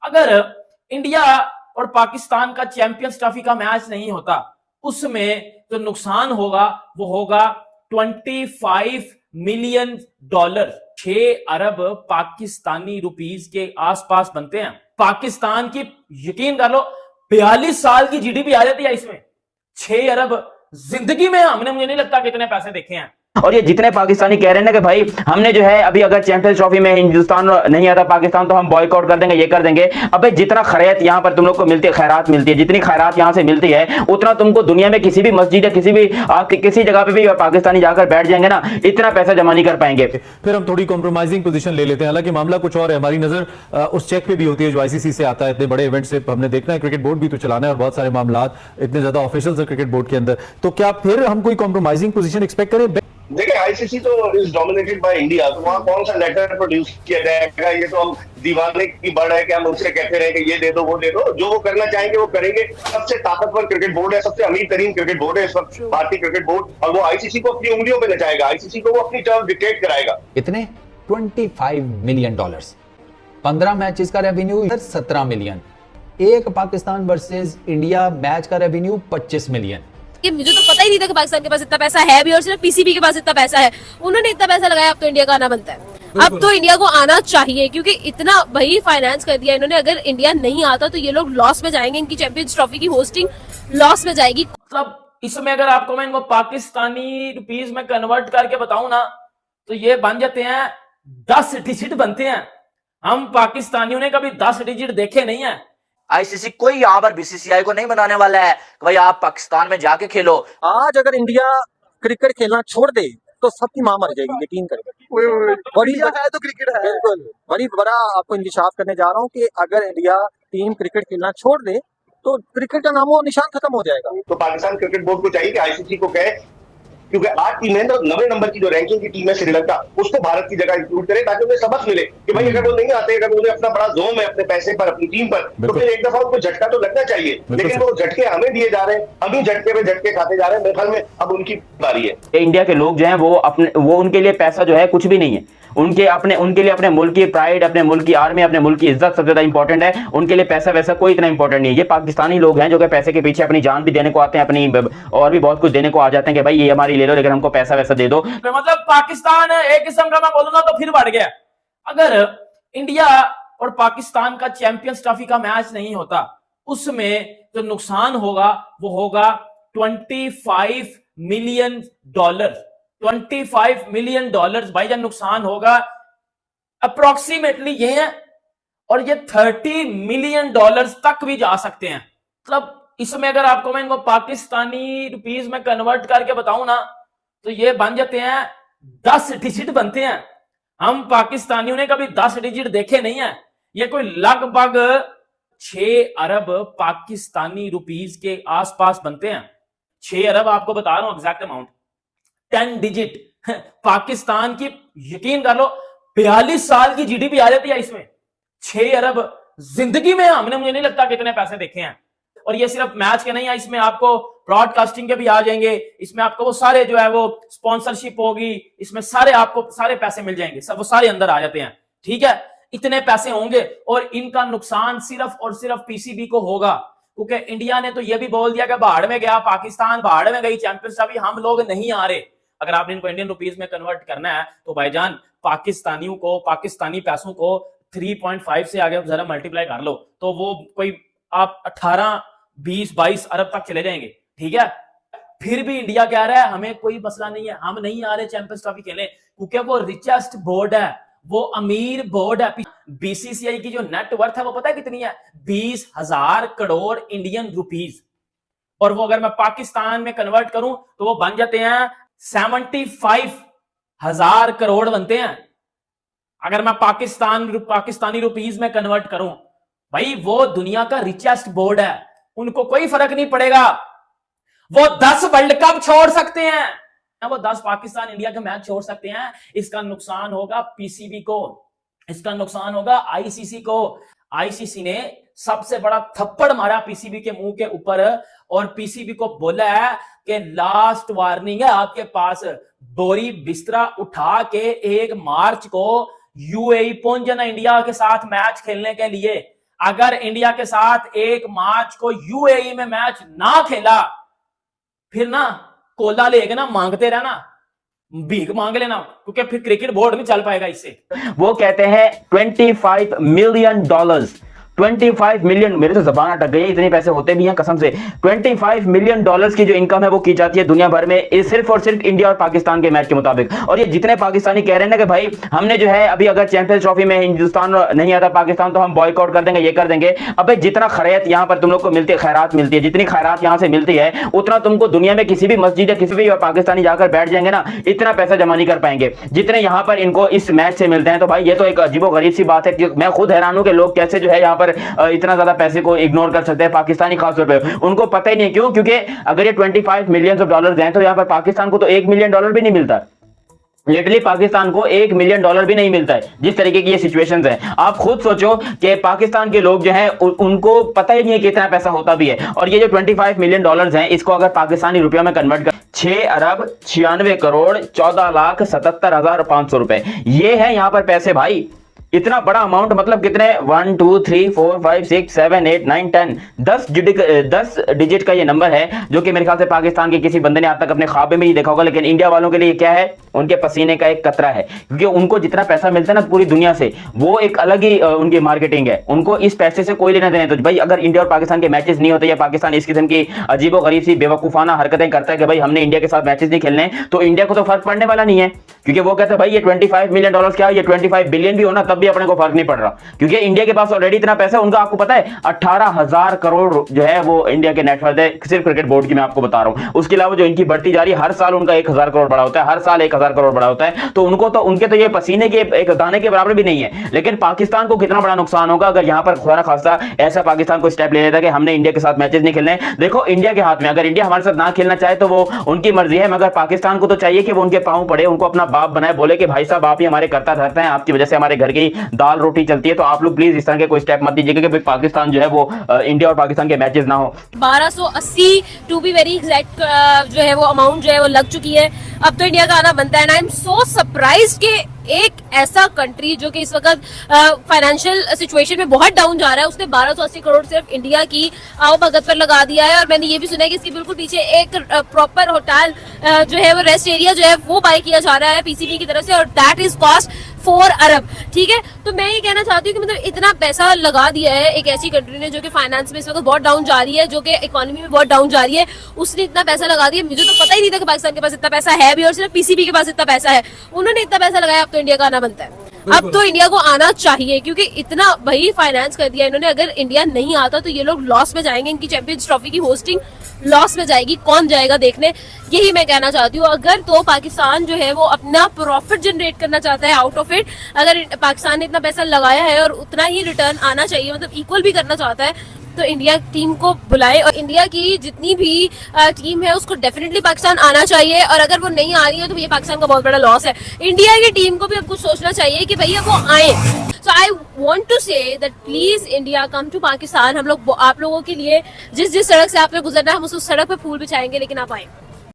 अगर इंडिया और पाकिस्तान का चैंपियंस ट्रॉफी का मैच नहीं होता, उसमें जो नुकसान होगा वो होगा $25 मिलियन। 6 अरब पाकिस्तानी रुपीस के आसपास बनते हैं। पाकिस्तान की, यकीन कर लो, 42 साल की जीडीपी आ जाती है इसमें। 6 अरब जिंदगी में हमने, मुझे नहीं लगता कितने पैसे देखे हैं। और ये जितने पाकिस्तानी कह रहे हैं ना कि भाई हमने जो है अभी अगर चैंपियंस ट्रॉफी में हिंदुस्तान नहीं आता पाकिस्तान तो हम बॉयकॉट कर देंगे, ये कर देंगे। अबे जितना खैरात यहाँ पर तुम लोग को मिलती है, खैरात मिलती है, जितनी खैरात यहाँ से मिलती है उतना तुमको दुनिया में किसी भी मस्जिद या किसी भी किसी जगह पे भी पाकिस्तानी जाकर बैठ जाएंगे ना, इतना पैसा जमा नहीं कर पाएंगे। फिर हम थोड़ी कॉम्प्रोमाइजिंग पोजीशन ले लेते हैं। हालांकि मामला कुछ और है, हमारी नजर उस चेक पे भी होती है जो आईसीसी से आता है। इतने बड़े इवेंट से हमने देखना है, क्रिकेट बोर्ड भी तो चलाना है और बहुत सारे मामला इतने ज्यादा ऑफिशियल्स है क्रिकेट बोर्ड के अंदर, तो क्या फिर हम कोई कॉम्प्रोमाइजिंग पोजीशन एक्सपेक्ट करें? देखिए आईसीसी तो इज डोमिनेटेड बाय इंडिया, तो वहाँ कौन सा लेटर प्रोड्यूस किया जाएगा? ये तो हम दीवाने की बढ़ है कि हम उनसे कहते रहे कि ये दे दो वो दे दो, जो वो करना चाहेंगे वो करेंगे। सबसे ताकतवर क्रिकेट बोर्ड है, सबसे अमीर तरीन क्रिकेट बोर्ड है इस वक्त भारतीय क्रिकेट बोर्ड, और वो आईसीसी को अपनी उंगलियों पे नचाएगा, आईसीसी को वो अपनी टर्म डिक्टेट कराएगा। इतने $25 मिलियन, 15 मैचेस का रेवेन्यू 17 मिलियन, एक पाकिस्तान वर्सेस इंडिया मैच का रेवेन्यू 25 मिलियन। कि मुझे तो पता ही नहीं था कि पाकिस्तान के पास इतना पैसा है भी, और सिर्फ पीसीबी के पास इतना पैसा है। उन्होंने इतना पैसा लगाया, अब तो इंडिया का आना बनता है। अब तो इंडिया को आना चाहिए, क्योंकि इतना भाई फाइनेंस कर दिया इन्होंने। अगर इंडिया नहीं आता तो ये लोग लॉस में जाएंगे, इनकी चैंपियंस ट्रॉफी की होस्टिंग लॉस में जाएगी। मतलब इसमें अगर आपको मैं इनको पाकिस्तानी रुपीस में कन्वर्ट करके बताऊं ना, तो ये बन जाते हैं 10 डिजिट बनते हैं। हम पाकिस्तानियों ने कभी 10 डिजिट देखे नहीं है। आईसीसी कोई यहाँ पर बीसीसीआई को नहीं बनाने वाला है कि भाई आप पाकिस्तान में जाके खेलो। आज अगर इंडिया क्रिकेट खेलना छोड़ दे तो सबकी मां मर जाएगी, यकीन करें। बड़ी है तो क्रिकेट है, बिल्कुल बड़ी बड़ा आपको इंकिशाफ करने जा रहा हूँ कि अगर इंडिया टीम क्रिकेट खेलना छोड़ दे तो क्रिकेट का नामो निशान खत्म हो जाएगा। तो पाकिस्तान क्रिकेट बोर्ड को चाहिए कि आईसीसी को कहे, क्योंकि 8 टीमें तो 9वें नंबर की जो रैंकिंग की टीम है श्रीलंका, उसको भारत की जगह इंक्लूड करे, ताकि उन्हें सबक मिले कि भाई अगर वो नहीं आते, अगर उन्हें अपना बड़ा जोम है अपने पैसे पर, अपनी टीम पर, तो फिर एक दफा उनको झटका तो लगना चाहिए। लेकिन वो झटके हमें दिए जा रहे हैं, हम ही झटके पे झटके खाते जा रहे हैं। मेरे ख्याल में अब उनकी बारी है। इंडिया के लोग जो हैं वो उनके लिए पैसा जो है कुछ भी नहीं है। उनके लिए अपने मुल्क की प्राइड, अपने मुल्क की आर्मी, अपने मुल्क की इज्जत सबसे ज्यादा इंपॉर्टेंट है। उनके लिए पैसा वैसा कोई इतना इंपॉर्टेंट नहीं है। ये पाकिस्तानी लोग हैं जो कि पैसे के पीछे अपनी जान भी देने को आते हैं, अपनी और भी बहुत कुछ देने को आ जाते हैं कि भाई ये हमारी ले लो, लेकिन हमको पैसा वैसा दे दो। मतलब पाकिस्तान एक किस्म का मैं बोलूंगा तो फिर बढ़ गया। अगर इंडिया और पाकिस्तान का चैंपियंस ट्रॉफी का मैच नहीं होता, उसमें जो नुकसान होगा वो होगा $25 मिलियन। $25 मिलियन भाईजान नुकसान होगा, अप्रोक्सीमेटली ये है। और ये $30 मिलियन तक भी जा सकते हैं। मतलब इसमें अगर आपको मैं इनको पाकिस्तानी रुपीस में कन्वर्ट करके बताऊं ना, तो ये बन जाते हैं 10 डिजिट बनते हैं। हम पाकिस्तानियों ने कभी 10 डिजिट देखे नहीं है। ये कोई लगभग 6 अरब पाकिस्तानी रुपीस के आसपास बनते हैं। 6 अरब आपको बता रहा हूं एग्जैक्ट अमाउंट, 10 डिजिट। पाकिस्तान की, यकीन कर लो, 42 साल की जीडीपी आ जाती है इसमें। 6 अरब जिंदगी में हमने, मुझे नहीं लगता कितने पैसे देखे हैं। और ये सिर्फ मैच के नहीं है, इसमें आपको ब्रॉडकास्टिंग के भी आ जाएंगे, इसमें आपको वो सारे जो है वो स्पॉन्सरशिप होगी, इसमें सारे आपको सारे पैसे मिल जाएंगे, सब वो सारे अंदर आ जाते हैं। ठीक है, इतने पैसे होंगे और इनका नुकसान सिर्फ और सिर्फ पीसीबी को होगा, क्योंकि इंडिया ने तो ये भी बोल दिया कि बाहर में गया पाकिस्तान, बाहर में गई चैंपियंस ट्रॉफी, हम लोग नहीं आ रहे। अगर आपने इनको इंडियन रुपीस में कन्वर्ट करना है तो भाईजान पाकिस्तानियों को, पाकिस्तानी पैसों को 3.5 से आगे जरा मल्टीप्लाई कर लो, तो वो कोई आप 18, 20, 22 अरब तक चले जाएंगे। ठीक है, फिर भी इंडिया कह रहा है हमें कोई मसला नहीं है, हम नहीं आ रहे चैंपियंस ट्रॉफी खेलने, क्योंकि वो रिचेस्ट बोर्ड है, वो अमीर बोर्ड है। बीसीसीआई की जो नेटवर्थ है वो पता है कितनी है? 20,000 करोड़ इंडियन रुपीस। और वो अगर मैं पाकिस्तान में कन्वर्ट करूं तो वो बन जाते हैं 75,000 करोड़ बनते हैं। अगर मैं पाकिस्तानी रुपीस में कन्वर्ट करूं, भाई वो दुनिया का रिचेस्ट बोर्ड है, उनको कोई फर्क नहीं पड़ेगा। वो 10 वर्ल्ड कप छोड़ सकते हैं, वो 10 पाकिस्तान इंडिया के मैच छोड़ सकते हैं। इसका नुकसान होगा पीसीबी को, इसका नुकसान होगा आईसीसी को। आईसीसी ने सबसे बड़ा थप्पड़ मारा पीसीबी के मुंह के ऊपर और पीसीबी को बोला है कि लास्ट वार्निंग है आपके पास, बोरी बिस्तरा उठा के 1 मार्च को यूएई पहुंच जाना इंडिया के साथ मैच खेलने के लिए। अगर इंडिया के साथ 1 मार्च को यूएई में मैच ना खेला, फिर ना कोला लेके ना मांगते रहना, भीख मांग लेना, क्योंकि फिर क्रिकेट बोर्ड नहीं चल पाएगा इससे। वो कहते हैं $25 मिलियन, 25 मिलियन, मेरे तो जबान अटक गई, इतने पैसे होते भी हैं कसम से। $25 मिलियन की जो इनकम है वो की जाती है दुनिया भर में, सिर्फ और सिर्फ इंडिया और पाकिस्तान के मैच के मुताबिक। और ये जितने पाकिस्तानी कह रहे हैं ना कि भाई हमने जो है अभी अगर चैंपियंस ट्रॉफी में हिंदुस्तान नहीं आता पाकिस्तान तो हम बॉयकॉट कर देंगे, ये कर देंगे। अबे जितना खैरियत यहाँ पर तुम लोग को मिलती है, खैरात मिलती है, जितनी खैरात यहाँ से मिलती है उतना तुमको दुनिया में किसी भी मस्जिद या किसी भी पाकिस्तानी जाकर बैठ जाएंगे ना, इतना पैसा जमा नहीं कर पाएंगे जितने यहाँ पर इनको इस मैच से मिलते हैं। तो भाई ये तो एक अजीबोगरीब सी बात है। मैं खुद हैरान हूं कि लोग कैसे जो है यहाँ पर इतना ज्यादा पैसे को इग्नोर कर सकते हैं, पाकिस्तानी खासतौर पे। उनको पता ही नहीं क्यों, क्योंकि अगर ये $25 मिलियन हैं तो यहाँ पर पाकिस्तान को तो $1 मिलियन भी नहीं मिलता। लिटरली पाकिस्तान को $1 मिलियन भी नहीं मिलता है, जिस तरीके की ये सिचुएशंस हैं। आप खुद सोचो कि पाकिस्तान के लोग जो हैं उनको पता ही नहीं है कितना पैसा होता भी है। और ये जो $25 मिलियन हैं, इसको अगर पाकिस्तानी रुपयों में कन्वर्ट कर 6 अरब 96 करोड़ 14,77,500 रुपए, ये है यहाँ पर पैसे भाई। इतना बड़ा अमाउंट मतलब कितने 1 2 3 4 5 6 7 8 9 10 10 डिजिट का ये नंबर है, जो कि मेरे ख्याल से पाकिस्तान के किसी बंदे ने आज तक अपने ख्वाब में ही देखा होगा। लेकिन इंडिया वालों के लिए क्या है, उनके पसीने का एक कतरा है, क्योंकि उनको जितना पैसा मिलता है ना पूरी दुनिया से, वो एक अलग ही उनकी मार्केटिंग है। उनको इस पैसे से कोई लेना देना। तो भाई अगर इंडिया और पाकिस्तान के मैचेस नहीं होते या पाकिस्तान इस किस्म की अजीबो गरीब सी बेवकूफाना हरकतें करता है कि भाई हमने इंडिया के साथ मैचेस नहीं खेलने, तो इंडिया को तो फर्क पड़ने वाला नहीं है। क्योंकि वो कहते हैं भाई ये $25 मिलियन क्या, ये 25 बिलियन भी होना तब भी अपने को फर्क नहीं पड़ रहा, क्योंकि इंडिया के पास ऑलरेडी इतना पैसा है। उनका आपको पता है 18,000 करोड़ जो है वो इंडिया के नेटवर्थ है, सिर्फ क्रिकेट बोर्ड की मैं आपको बता रहा हूं। उसके अलावा जो इनकी बढ़ती जा रही है, हर साल उनका 1,000 करोड़ बढ़ा होता है, हर साल 1,000 करोड़ बढ़ा होता है। तो उनको तो उनके तो ये पसीने के एक दाने के बराबर भी नहीं है। लेकिन पाकिस्तान को कितना बड़ा नुकसान होगा अगर यहाँ पर खुदा ना खास्ता ऐसा पाकिस्तान को स्टेप ले लेता कि हमने इंडिया के साथ मैचेस नहीं खेलने। देखो इंडिया के हाथ में, अगर इंडिया हमारे साथ ना खेलना चाहे तो वो उनकी मर्जी है, मगर पाकिस्तान को तो चाहिए कि वो उनके पांव पड़े, उनको अपना बाप बनाए, बोले कि भाई साहब आप ही हमारे करता धरते हैं, आपकी वजह से हमारे घर की दाल रोटी चलती है। तो आप लोग प्लीज इस तरह के कोई स्टेप मत दीजिएगा कि पाकिस्तान जो है वो इंडिया और पाकिस्तान के मैचेस ना हो। 1280 टू बी वेरी एग्जैक्ट जो है वो अमाउंट जो है वो लग चुकी है। अब तो इंडिया का आना बनता है। And I am so surprise कि एक ऐसा कंट्री जो कि इस वक्त फाइनेंशियल सिचुएशन में बहुत डाउन जा रहा है, उसने 1280 करोड़ सिर्फ इंडिया की आवभगत पर लगा दिया है। और मैंने ये भी सुना है कि इसके बिल्कुल पीछे एक प्रॉपर होटल जो है वो रेस्ट एरिया जो है वो बाय किया जा रहा है पीसीबी की तरफ से, और दैट इज कॉस्ट 4 अरब। ठीक है, तो मैं ये कहना चाहती हूँ कि मतलब इतना पैसा लगा दिया है एक ऐसी कंट्री ने जो कि फाइनेंस में इस वक्त बहुत डाउन जा रही है, जो कि इकोनॉमी में बहुत डाउन जा रही है, उसने इतना पैसा लगा दिया। मुझे तो पता ही नहीं था कि पाकिस्तान के पास इतना पैसा है भी, और सिर्फ पीसीबी के पास इतना पैसा है। उन्होंने इतना पैसा लगाया, अब तो इंडिया का आना बनता है। अब तो इंडिया को आना चाहिए, क्योंकि इतना भाई फाइनेंस कर दिया इन्होंने। अगर इंडिया नहीं आता तो ये लोग लॉस में जाएंगे, इनकी चैंपियंस ट्रॉफी की होस्टिंग लॉस में जाएगी, कौन जाएगा देखने, यही मैं कहना चाहती हूँ। अगर तो पाकिस्तान जो है वो अपना प्रॉफिट जनरेट करना चाहता है आउट ऑफ इट, अगर पाकिस्तान ने इतना पैसा लगाया है और उतना ही रिटर्न आना चाहिए, मतलब इक्वल भी करना चाहता है, तो इंडिया टीम को बुलाए। और इंडिया की जितनी भी टीम है उसको डेफिनेटली पाकिस्तान आना चाहिए, और अगर वो नहीं आ रही है तो ये पाकिस्तान का बहुत बड़ा लॉस है। इंडिया की टीम को भी अब कुछ सोचना चाहिए कि भैया वो आए। So I want to say that please India come to Pakistan. हम लोग आप लोगों के लिए जिस जिस सड़क से आपने गुजरना है हम उस सड़क पे फूल बिछाएंगे, लेकिन आप आए।